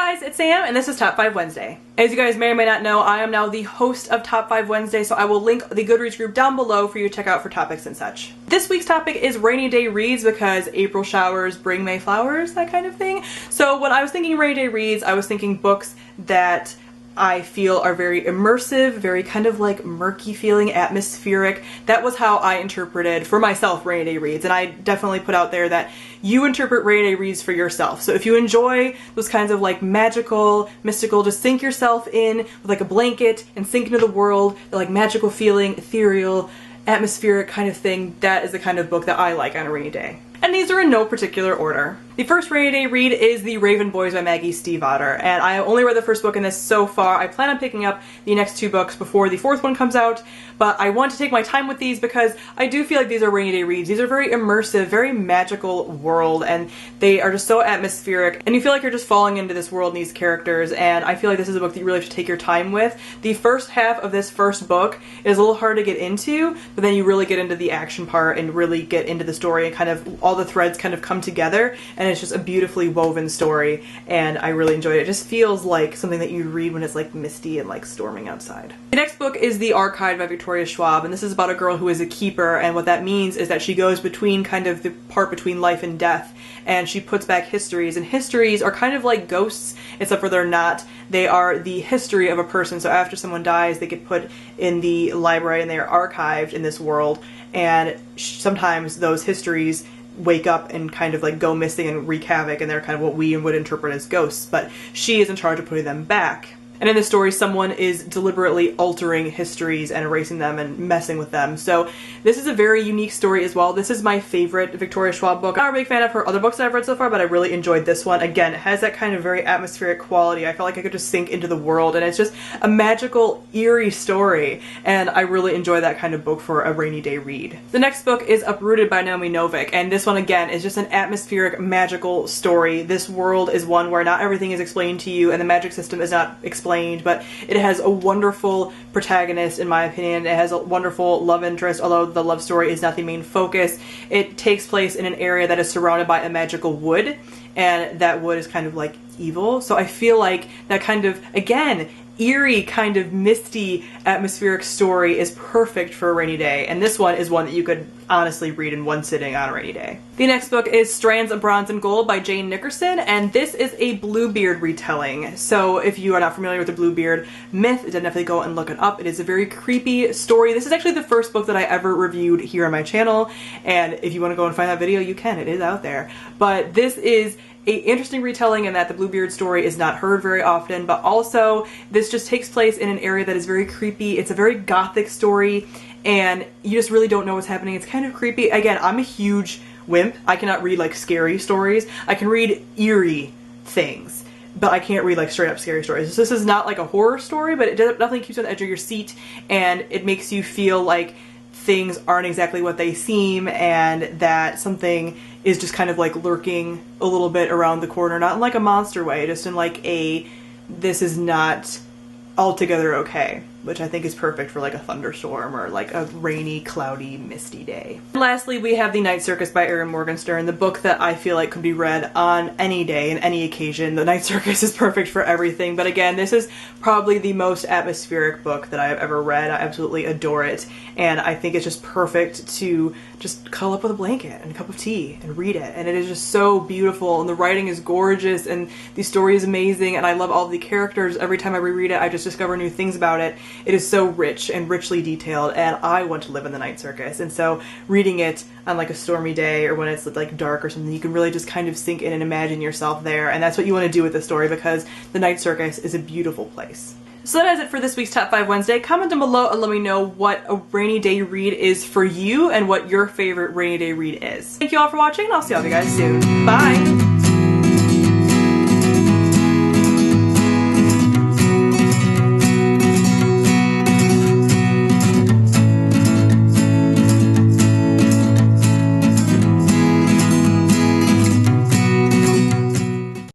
guys, it's Sam and this is Top 5 Wednesday. As you guys may or may not know, I am now the host of Top 5 Wednesday, so I will link the Goodreads group down below for you to check out for topics and such. This week's topic is rainy day reads because April showers bring May flowers, that kind of thing. So when I was thinking rainy day reads, I was thinking books that I feel are very immersive, very kind of like murky feeling, atmospheric. That was how I interpreted for myself rainy day reads, and I definitely put out there that you interpret rainy day reads for yourself. So if you enjoy those kinds of like magical, mystical, just sink yourself in with like a blanket and sink into the world, the like magical feeling, ethereal, atmospheric kind of thing, that is the kind of book that I like on a rainy day. And these are in no particular order. The first rainy day read is The Raven Boys by Maggie Stiefvater, and I only read the first book in this so far. I plan on picking up the next two books before the fourth one comes out, but I want to take my time with these because I do feel like these are rainy day reads. These are very immersive, very magical world, and they are just so atmospheric, and you feel like you're just falling into this world and these characters, and I feel like this is a book that you really have to take your time with. The first half of this first book is a little hard to get into, but then you really get into the action part and really get into the story and kind of all the threads kind of come together, and it's just a beautifully woven story, and I really enjoyed it. It just feels like something that you read when it's like misty and like storming outside. The next book is The Archive by Victoria Schwab, and this is about a girl who is a keeper, and what that means is that she goes between kind of the part between life and death, and she puts back histories, and histories are kind of like ghosts, except for they're not. They are the history of a person, so after someone dies they get put in the library and they are archived in this world, and sometimes those histories wake up and kind of like go missing and wreak havoc, and they're kind of what we would interpret as ghosts, but she is in charge of putting them back. And in this story, someone is deliberately altering histories and erasing them and messing with them. So this is a very unique story as well. This is my favorite Victoria Schwab book. I'm not a big fan of her other books that I've read so far, but I really enjoyed this one. Again, it has that kind of very atmospheric quality. I felt like I could just sink into the world, and it's just a magical, eerie story, and I really enjoy that kind of book for a rainy day read. The next book is Uprooted by Naomi Novik, and this one again is just an atmospheric, magical story. This world is one where not everything is explained to you, and the magic system is not explained, but it has a wonderful protagonist in my opinion. It has a wonderful love interest, although the love story is not the main focus. It takes place in an area that is surrounded by a magical wood, and that wood is kind of like evil, so I feel like that kind of, again, eerie, kind of misty, atmospheric story is perfect for a rainy day, and this one is one that you could honestly read in one sitting on a rainy day. The next book is Strands of Bronze and Gold by Jane Nickerson, and this is a Bluebeard retelling. So if you are not familiar with the Bluebeard myth, definitely go and look it up. It is a very creepy story. This is actually the first book that I ever reviewed here on my channel, and if you want to go and find that video, you can. It is out there. But this is an interesting retelling in that the Bluebeard story is not heard very often, but also this just takes place in an area that is very creepy. It's a very gothic story, and you just really don't know what's happening. It's kind of creepy. Again, I'm a huge wimp. I cannot read like scary stories. I can read eerie things, but I can't read like straight up scary stories. So this is not like a horror story, but it definitely keeps you on the edge of your seat, and it makes you feel like things aren't exactly what they seem, and that something is just kind of like lurking a little bit around the corner, not in like a monster way, just in like a, this is not altogether okay, which I think is perfect for like a thunderstorm or like a rainy, cloudy, misty day. And lastly, we have The Night Circus by Erin Morgenstern, the book that I feel like could be read on any day and any occasion. The Night Circus is perfect for everything, but again, this is probably the most atmospheric book that I have ever read. I absolutely adore it, and I think it's just perfect to just cuddle up with a blanket and a cup of tea and read it, and it is just so beautiful, and the writing is gorgeous, and the story is amazing, and I love all the characters. Every time I reread it, I just discover new things about it. It is so rich and richly detailed, and I want to live in the Night Circus, and so reading it on like a stormy day or when it's like dark or something, you can really just kind of sink in and imagine yourself there, and that's what you want to do with the story, because the Night Circus is a beautiful place. So that is it for this week's Top 5 Wednesday. Comment down below and let me know what a rainy day read is for you and what your favorite rainy day read is. Thank you all for watching, and I'll see all of you guys soon. Bye!